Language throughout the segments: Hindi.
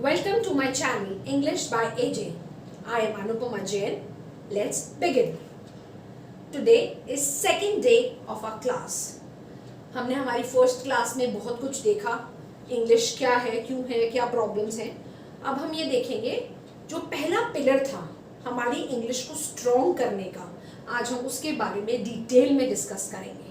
Welcome to my channel English by AJ. I am Anupama Jain. Let's begin. Today is second day of our class. हमने हमारी फर्स्ट क्लास में बहुत कुछ देखा, इंग्लिश क्या है, क्यों है, क्या प्रॉब्लम्स हैं. अब हम ये देखेंगे जो पहला पिलर था हमारी इंग्लिश को स्ट्रॉन्ग करने का, आज हम उसके बारे में डिटेल में डिस्कस करेंगे.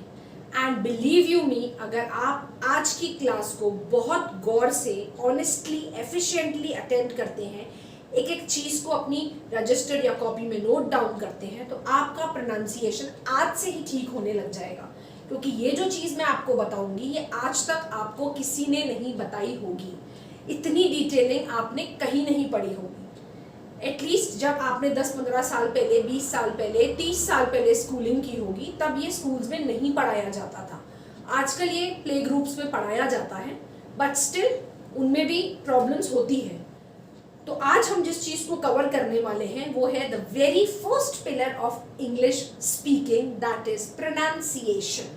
एंड बिलीव यू मी, अगर आप आज की क्लास को बहुत गौर से, ऑनेस्टली, एफिशिएंटली अटेंड करते हैं, एक एक चीज़ को अपनी रजिस्टर या कॉपी में नोट डाउन करते हैं, तो आपका प्रोनाउंसिएशन आज से ही ठीक होने लग जाएगा. क्योंकि ये जो चीज़ मैं आपको बताऊंगी ये आज तक आपको किसी ने नहीं बताई होगी. इतनी डिटेलिंग आपने कहीं नहीं पढ़ी होगी. एटलीस्ट जब आपने 10-15 साल पहले, 20 साल पहले, 30 साल पहले स्कूलिंग की होगी, तब ये स्कूल्स में नहीं पढ़ाया जाता था. आजकल ये प्ले ग्रुप्स में पढ़ाया जाता है, बट स्टिल उनमें भी प्रॉब्लम्स होती है. तो आज हम जिस चीज़ को कवर करने वाले हैं वो है the very first pillar of English speaking, that is pronunciation.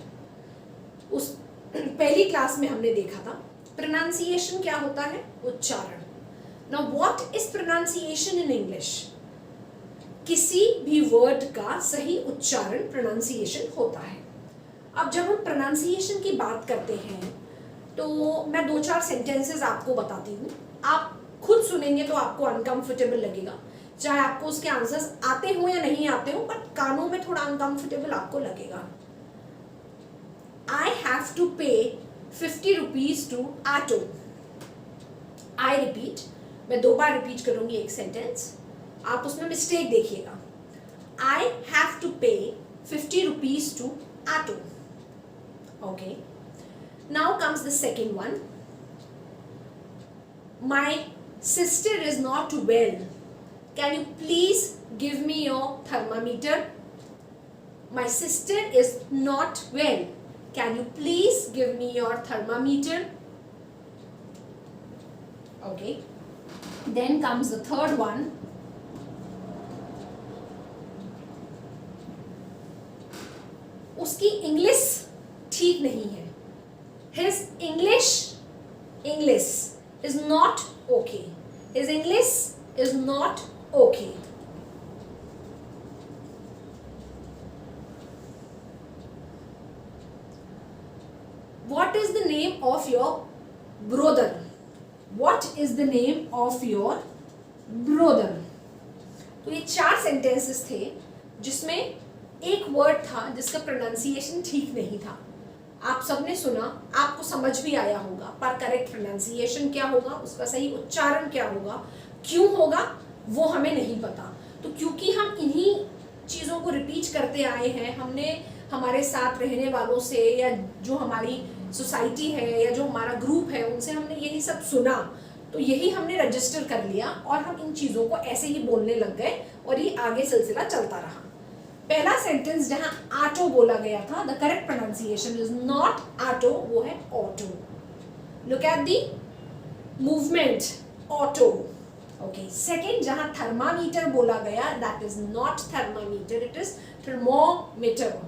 उस पहली क्लास में हमने देखा था प्रोनाउंसिएशन क्या होता है, उच्चारण. Now what is pronunciation in English? किसी भी वर्ड का सही उच्चारण प्रोनाउंसिएशन होता है. अब जब हम प्रोनाउंसिएशन की बात करते हैं तो मैं 2-4 सेंटेंसेस आपको बताती हूँ. आप खुद सुनेंगे तो आपको अनकंफर्टेबल लगेगा, चाहे आपको उसके आंसर्स आते हो या नहीं आते हो, बट कानों में थोड़ा अनकंफर्टेबल आपको लगेगा. I have to pay 50 rupees to auto. I repeat, मैं 2 बार रिपीट करूंगी एक सेंटेंस, आप उसमें मिस्टेक देखिएगा. I have to pay 50 rupees to auto. Okay. Now comes the second one. My sister is not well. Can you please give me your thermometer? My sister is not well. Can you please give me your thermometer? Okay. Then comes the third one. उसकी इंग्लिश ठीक नहीं है. His English is not okay. His English is not okay. What is the name of your brother? What is the name of your brother? तो ये 4 सेंटेंसेस थे जिसमें एक वर्ड था जिसका प्रोनाउंसिएशन ठीक नहीं था. आप सबने सुना, आपको समझ भी आया होगा, पर करेक्ट प्रोनाउंसिएशन क्या होगा, उसका सही उच्चारण क्या होगा, क्यों होगा, वो हमें नहीं पता. तो क्योंकि हम इन्हीं चीज़ों को रिपीट करते आए हैं, हमने हमारे साथ रहने वालों से या जो हमारी सोसाइटी है या जो हमारा ग्रुप है उनसे हमने यही सब सुना, तो यही हमने रजिस्टर कर लिया और हम इन चीज़ों को ऐसे ही बोलने लग गए और ये आगे सिलसिला चलता रहा. पहला सेंटेंस जहाँ ऑटो बोला गया था, the correct pronunciation is not auto, वो है auto. Look at the movement, auto. Okay. Second जहाँ थर्मामीटर बोला गया, that is not thermometer, it is thermometer.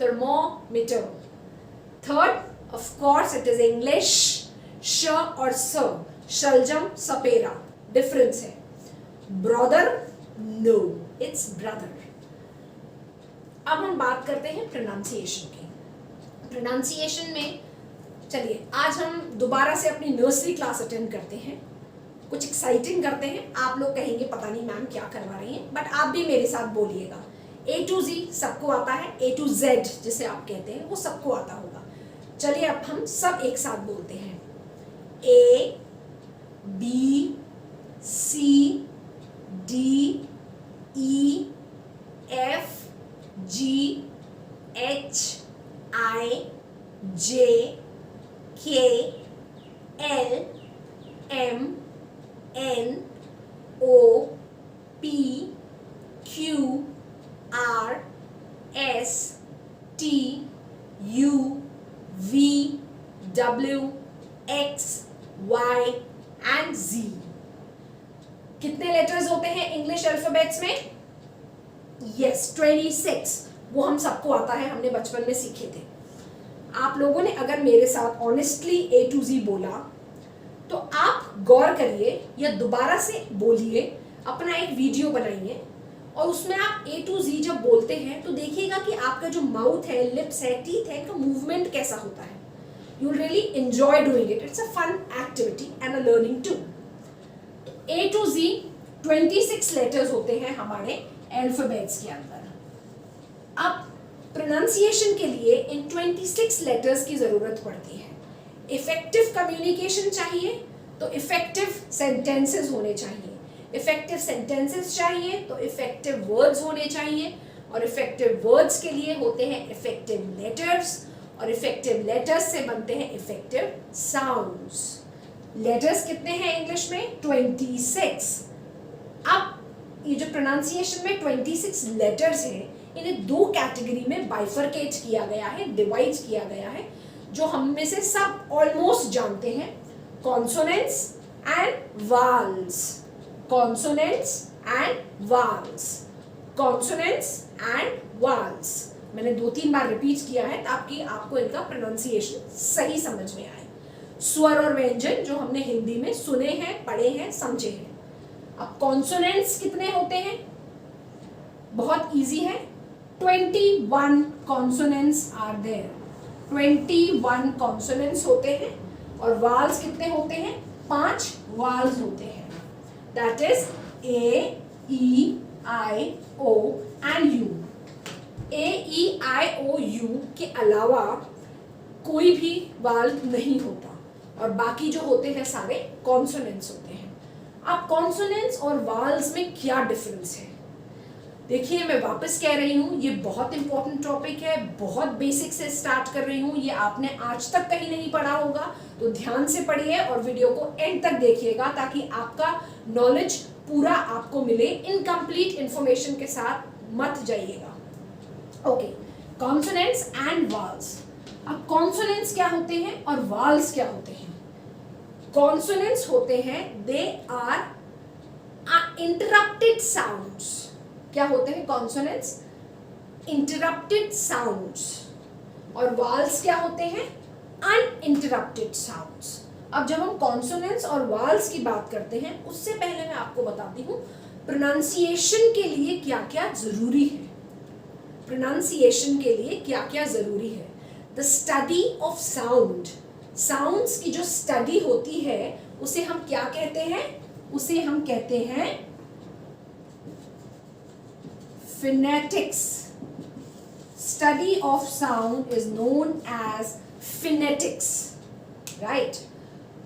Thermometer. Third, of course it is English, sh और s, शलजम सपेरा, डिफरेंस है. brother, no, it's brother. अब हम बात करते हैं प्रोनाउंसिएशन की. प्रोनाउंसिएशन में चलिए आज हम दोबारा से अपनी नर्सरी क्लास अटेंड करते हैं, कुछ एक्साइटिंग करते हैं. आप लोग कहेंगे पता नहीं मैम क्या करवा रही हैं, बट आप भी मेरे साथ बोलिएगा. A to Z सबको आता है, A to Z जिसे आप कहते हैं वो सबको आता होगा. चलिए अब हम सब एक साथ बोलते हैं. A, B, C, D, E, F, G, H, I, J, K, L, M, N, O, P, Q, R, S, T, U, V, W, X, Y and Z. कितने लेटर्स होते हैं इंग्लिश अल्फाबेट्स में? यस, 26. वो हम सबको आता है, हमने बचपन में सीखे थे. आप लोगों ने अगर मेरे साथ ऑनेस्टली A to Z बोला तो आप गौर करिए या दोबारा से बोलिए, अपना एक वीडियो बनाइए और उसमें आप A to Z जब बोलते हैं तो देखिएगा कि आपका जो माउथ है, लिप्स है, टीथ है, इनका मूवमेंट कैसा होता है. You will really enjoy doing it. It's a fun activity and a learning too. A to Z 26 letters होते हैं हमारे अल्फाबेट्स के अंदर. अब प्रोनाउंसिएशन के लिए इन 26 लेटर्स की ज़रूरत पड़ती है. इफेक्टिव कम्युनिकेशन चाहिए तो इफेक्टिव सेंटेंसेस होने चाहिए. इफेक्टिव सेंटेंसेस चाहिए तो इफेक्टिव वर्ड्स होने चाहिए, और इफेक्टिव वर्ड्स के लिए होते हैं इफेक्टिव लेटर्स, और इफेक्टिव लेटर्स से बनते हैं इफेक्टिव साउंड्स. लेटर्स कितने हैं इंग्लिश में? 26. अब ये जो प्रोनाउंसिएशन में 26 लेटर्स हैं, इन्हें दो कैटेगरी में बाइफरकेट किया गया है, डिवाइड किया गया है, जो हम में से सब ऑलमोस्ट जानते हैं. Consonants and vowels. Consonants and vowels. Consonants and vowels. मैंने 2-3 बार रिपीट किया है ताकि आपको इनका प्रोनाउंसिएशन सही समझ में आए. स्वर और व्यंजन जो हमने हिंदी में सुने हैं, पढ़े हैं, समझे हैं. अब कॉन्सोनेंट्स कितने होते हैं? बहुत इजी है. 21 कॉन्सोनेंट्स आर देयर. 21 कॉन्सोनेंट्स होते हैं. और वाल्स कितने होते हैं? 5 वाल्स होते हैं. That is A, E, I, O and U. A, E, I, O, U के अलावा कोई भी वाल नहीं होता, और बाकी जो होते हैं सारे कॉन्सोनेंट्स होते हैं. अब कॉन्सोनेंट्स और वाल्स में क्या डिफरेंस है? देखिए, मैं वापस कह रही हूँ, ये बहुत इंपॉर्टेंट टॉपिक है. बहुत बेसिक से स्टार्ट कर रही हूँ. ये आपने आज तक कहीं नहीं पढ़ा होगा, तो ध्यान से पढ़िए और वीडियो को एंड तक देखिएगा ताकि आपका नॉलेज पूरा आपको मिले. इनकम्प्लीट इंफॉर्मेशन के साथ मत जाइएगा. Okay, consonants and vowels. अब कॉन्सोनेंट्स क्या होते हैं और वाल्स क्या होते हैं? कॉन्सोनेंट्स होते हैं, दे आर इंटरप्टेड साउंड्स. क्या होते हैं कॉन्सोनेंट्स? Interrupted sounds. और वाल्स क्या होते हैं? Uninterrupted sounds. अब जब हम कॉन्सोनेंट्स और वाल्स की बात करते हैं, उससे पहले मैं आपको बताती हूँ प्रोनाउंसिएशन के लिए क्या क्या जरूरी है. प्रोनाउंसिएशन के लिए क्या क्या जरूरी है? The study of sound. Sounds की जो स्टडी होती है उसे हम क्या कहते हैं? उसे हम कहते हैं phonetics. Study of sound is known as phonetics, right?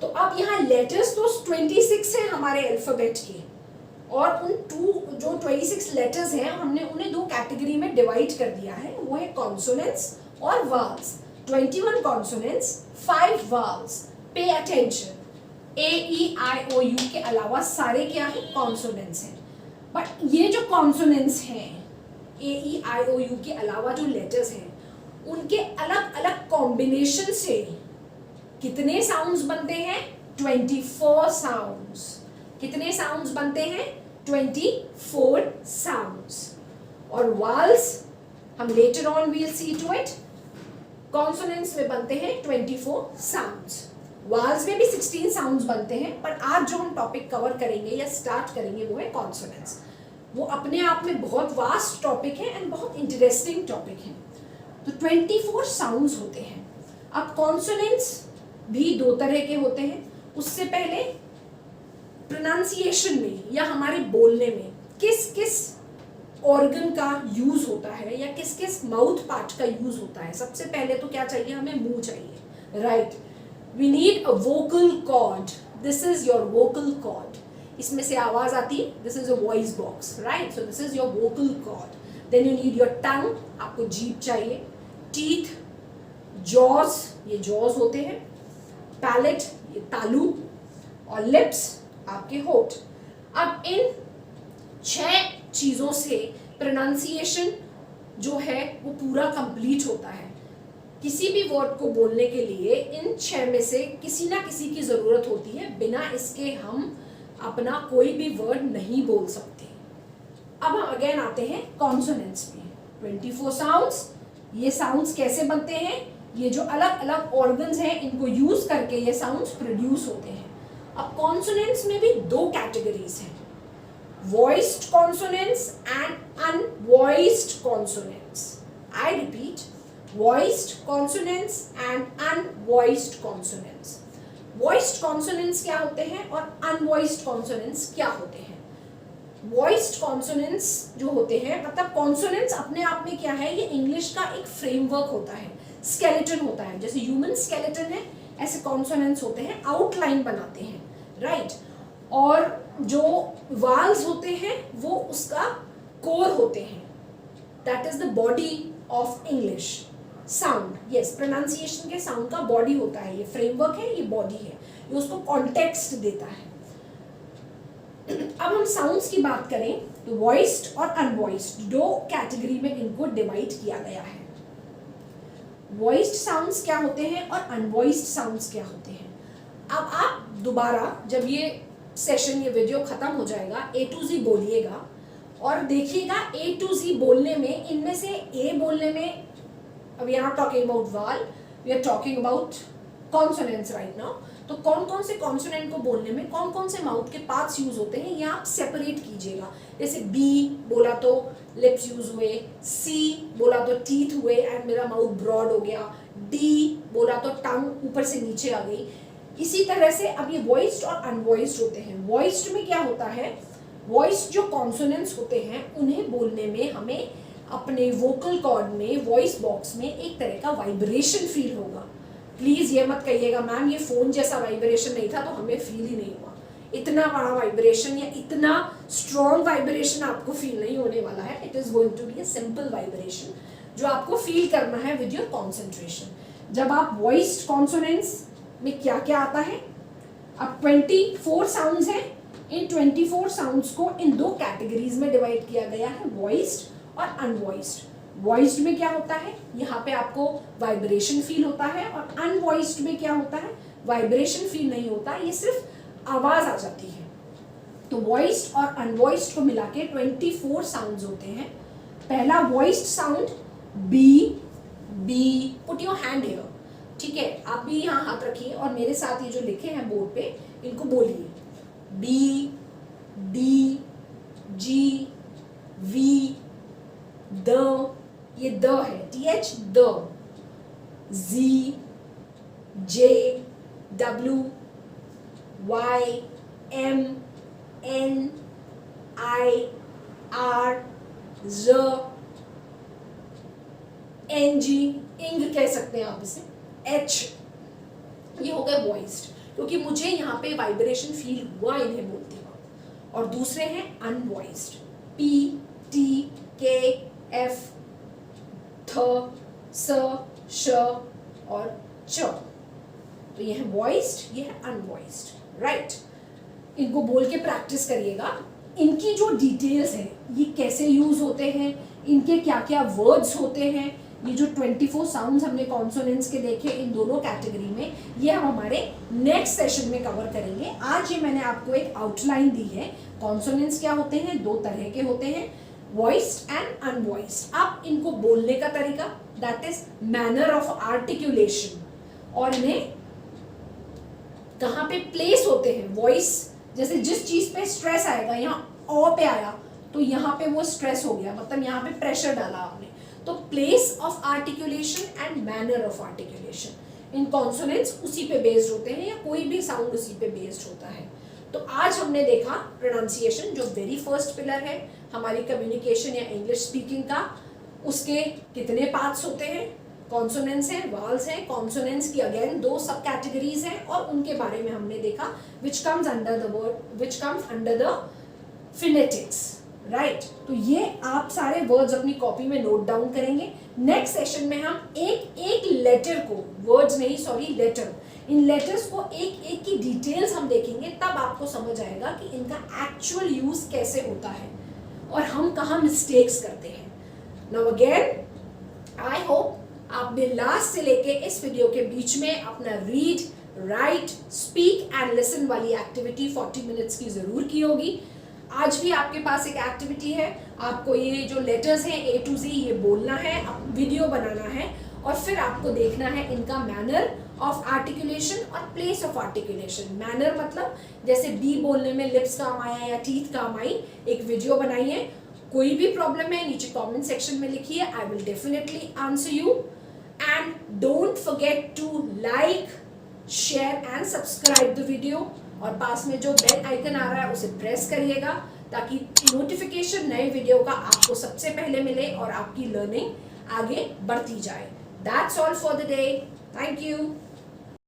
तो अब यहाँ लेटर्स तो 26 हैं हमारे अल्फाबेट के, और उन जो 26 लेटर्स हैं हमने उन्हें दो कैटेगरी में डिवाइड कर दिया है. वो है कॉन्सोनेंट्स और vowels. 21 consonants, 5 vowels. Pay attention. A, E, I, O, U के अलावा सारे क्या हैं? कॉन्सोनेंट्स हैं. बट ये जो कॉन्सोनेंट्स हैं, A, E, I, O, U के अलावा जो लेटर्स हैं, उनके अलग अलग कॉम्बिनेशन से कितने साउंड्स बनते हैं? 24 साउंड्स. कितने साउंड्स बनते हैं? 24 साउंड्स. और वाल्स हम later on we'll see to it. Consonants में बनते हैं 24 साउंड्स. वाल्स में भी 16 साउंड्स बनते हैं, पर आज जो हम टॉपिक कवर करेंगे या स्टार्ट करेंगे वो है कॉन्सोनेंट्स. वो अपने आप में बहुत वास्ट टॉपिक है एंड बहुत इंटरेस्टिंग टॉपिक है. तो 24 साउंड्स होते हैं. अब कॉन्सोनेंट्स भी दो तरह के होते हैं. उससे पहले प्रोनाउंसिएशन में या हमारे बोलने में किस किस ऑर्गन का यूज होता है या किस किस माउथ पार्ट का यूज होता है. सबसे पहले तो क्या चाहिए? हमें मुंह चाहिए, right? We need a vocal cord. This is your vocal cord. इसमें से आवाज आती है. This is a voice box, right? So this is your vocal cord. Then you need your tongue. आपको जीभ चाहिए. टीथ, जॉज, ये जॉज होते हैं. पैलेट, ये तालू. और लिप्स, आपके होठ. अब इन 6 चीजों से प्रोनाउंसिएशन जो है वो पूरा कंप्लीट होता है. किसी भी वर्ड को बोलने के लिए इन 6 में से किसी ना किसी की जरूरत होती है. बिना इसके हम अपना कोई भी वर्ड नहीं बोल सकते. अब हम अगेन आते हैं कॉन्सोनेंट्स में. 24 साउंड्स. ये साउंड्स कैसे बनते हैं? ये जो अलग अलग ऑर्गन्स हैं इनको यूज करके ये साउंड्स प्रोड्यूस होते हैं. अब कॉन्सोनेंट्स में भी दो कैटेगरीज हैं, voiced consonants and अनवॉइस्ड consonants. I repeat, voiced consonants and अनवॉइस्ड consonants. Voiced consonants क्या होते हैं और अनवॉइस्ड कॉन्सोनेंट्स क्या होते हैं? वॉइस्ड कॉन्सोनेंट्स जो होते हैं, मतलब कॉन्सोनेंट्स अपने आप में क्या है, ये इंग्लिश का एक फ्रेमवर्क होता है, स्केलेटन होता है. जैसे ह्यूमन स्केलेटन है, ऐसे कॉन्सोनेंट्स होते हैं, आउटलाइन बनाते हैं, राइट. और जो वाल्स होते हैं वो उसका कोर होते हैं. That is the body of English sound. Yes, pronunciation के साउंड का बॉडी होता है, ये फ्रेमवर्क है, ये बॉडी है, ये उसको कॉन्टेक्स्ट देता है. अब हम साउंड्स की बात करें तो वॉइस्ड और अनवॉइस्ड दो कैटेगरी में इनको डिवाइड किया गया है. वॉइस्ड साउंड्स क्या होते हैं और अनवॉइस्ड साउंड्स क्या होते हैं? अब आप दोबारा जब ये सेशन, ये वीडियो खत्म हो जाएगा, A to Z बोलिएगा और देखिएगा A to Z बोलने में इनमें से A बोलने में, we are not talking about vowel, we are talking about consonants right now. तो कौन कौन से कॉन्सोनेंट को बोलने में कौन कौन से माउथ के पार्ट्स यूज होते हैं, ये आप सेपरेट कीजिएगा. जैसे B बोला तो लिप्स यूज हुए, C बोला तो टीथ हुए एंड मेरा माउथ ब्रॉड हो गया, D बोला तो टंग ऊपर से नीचे आ गई. इसी तरह से अब ये वॉइस्ड और अनवॉइस्ड होते हैं. वॉइस्ड में क्या होता है, वॉइस्ड जो कॉन्सोनेंट्स होते हैं उन्हें बोलने में हमें अपने वोकल कॉर्ड में, वॉइस बॉक्स में एक तरह का वाइब्रेशन फील होगा. प्लीज ये मत कहिएगा मैम ये फोन जैसा वाइब्रेशन नहीं था तो हमें फील ही नहीं हुआ. इतना बड़ा वाइब्रेशन या इतना स्ट्रॉन्ग वाइब्रेशन आपको फील नहीं होने वाला है. It is going to be a simple vibration जो आपको फील करना है विद योर कॉन्सेंट्रेशन. जब आप वॉइस्ड कॉन्सोनेंट्स में क्या क्या आता है, अब 24 साउंड्स हैं, इन 24 साउंड्स को इन दो कैटेगरीज में डिवाइड किया गया है, वॉइस्ड और अनवॉइस्ड. वॉइस्ड में क्या होता है, यहाँ पे आपको वाइब्रेशन फील होता है, और अनवॉइस्ड में क्या होता है, वाइब्रेशन फील नहीं होता, ये सिर्फ आवाज आ जाती है. तो वॉइस्ड और अनवॉइस्ड को मिला के 24 साउंड्स होते हैं. पहला voiced sound B. B, put your hand here, ठीक है, आप भी यहाँ हाथ रखिए और मेरे साथ ये जो लिखे हैं बोर्ड पे इनको बोलिए. B, D, G, V, the, ये द है, TH द, Z, J, W, Y, M, N, I, R, Z, N, G, इंग कह सकते हैं आप इसे, H. ये हो गए वॉइस्ड, क्योंकि मुझे यहाँ पे वाइब्रेशन फील हुआ इन्हें बोलते वक्त. और दूसरे हैं अनवॉइस्ड, P, T, K, F, थ, स, श और च. तो ये है वॉइस्ड, ये है अनवॉइस्ड, राइट. इनको बोल के प्रैक्टिस करिएगा. इनकी जो डिटेल्स है, ये कैसे यूज होते हैं, इनके क्या क्या वर्ड्स होते हैं, ये जो 24 साउंड्स हमने कॉन्सोनेंट्स के देखे इन दोनों कैटेगरी में, ये हम हमारे नेक्स्ट सेशन में कवर करेंगे. आज ये मैंने आपको एक आउटलाइन दी है. कॉन्सोनेंट्स क्या होते हैं, दो तरह के होते हैं, वॉइस्ड एंड अनवॉइस्ड. आप इनको बोलने का तरीका, that is manner of articulation, और इन्हें कहाँ पे प्लेस होते हैं. वॉइस जैसे जिस चीज पे स्ट्रेस आएगा, यहाँ ओ पे आया तो यहाँ पे वो स्ट्रेस हो गया, मतलब यहाँ पे प्रेशर डाला आपने. तो place of articulation and manner of articulation, in consonants उसी पे बेस्ड होते हैं, या कोई भी साउंड उसी पे बेस्ड होता है. तो आज हमने देखा प्रोनाउंसिएशन, जो वेरी फर्स्ट पिलर है हमारी कम्युनिकेशन या इंग्लिश स्पीकिंग का. उसके कितने पार्ट्स होते हैं, कॉन्सोनेंट्स हैं, वावल्स हैं. कॉन्सोनेंट्स की अगेन दो सब कैटेगरीज हैं, और उनके बारे में हमने देखा which comes under the phonetics, right. तो ये आप सारे वर्ड्स अपनी कॉपी में नोट डाउन करेंगे. नेक्स्ट सेशन में हम एक एक लेटर को, वर्ड्स नहीं सॉरी लेटर, इन लेटर्स को एक एक की डिटेल्स हम देखेंगे. तब आपको समझ आएगा कि इनका एक्चुअल यूज कैसे होता है और हम कहाँ मिस्टेक्स करते हैं. नाउ अगेन आई होप आपने लास्ट से लेके इस वीडियो के बीच में अपना read, right, speak and listen वाली एक्टिविटी 40 मिनट्स की जरूर की होगी. आज भी आपके पास एक एक्टिविटी है, आपको ये जो लेटर्स हैं A to Z ये बोलना है, वीडियो बनाना है, और फिर आपको देखना है इनका मैनर ऑफ आर्टिकुलेशन और प्लेस ऑफ आर्टिकुलेशन। मैनर मतलब जैसे बी बोलने में लिप्स काम आया या टीथ काम आई, एक वीडियो बनाई है। कोई भी प्रॉब्लम है नीचे कमेंट सेक्शन में लिखिए, I will definitely answer you. And don't forget to like, share and subscribe the video, और पास में जो बेल आइकन आ रहा है उसे प्रेस करिएगा ताकि नोटिफिकेशन नए वीडियो का आपको सबसे पहले मिले और आपकी लर्निंग आगे बढ़ती जाए। That's all for the day. Thank you.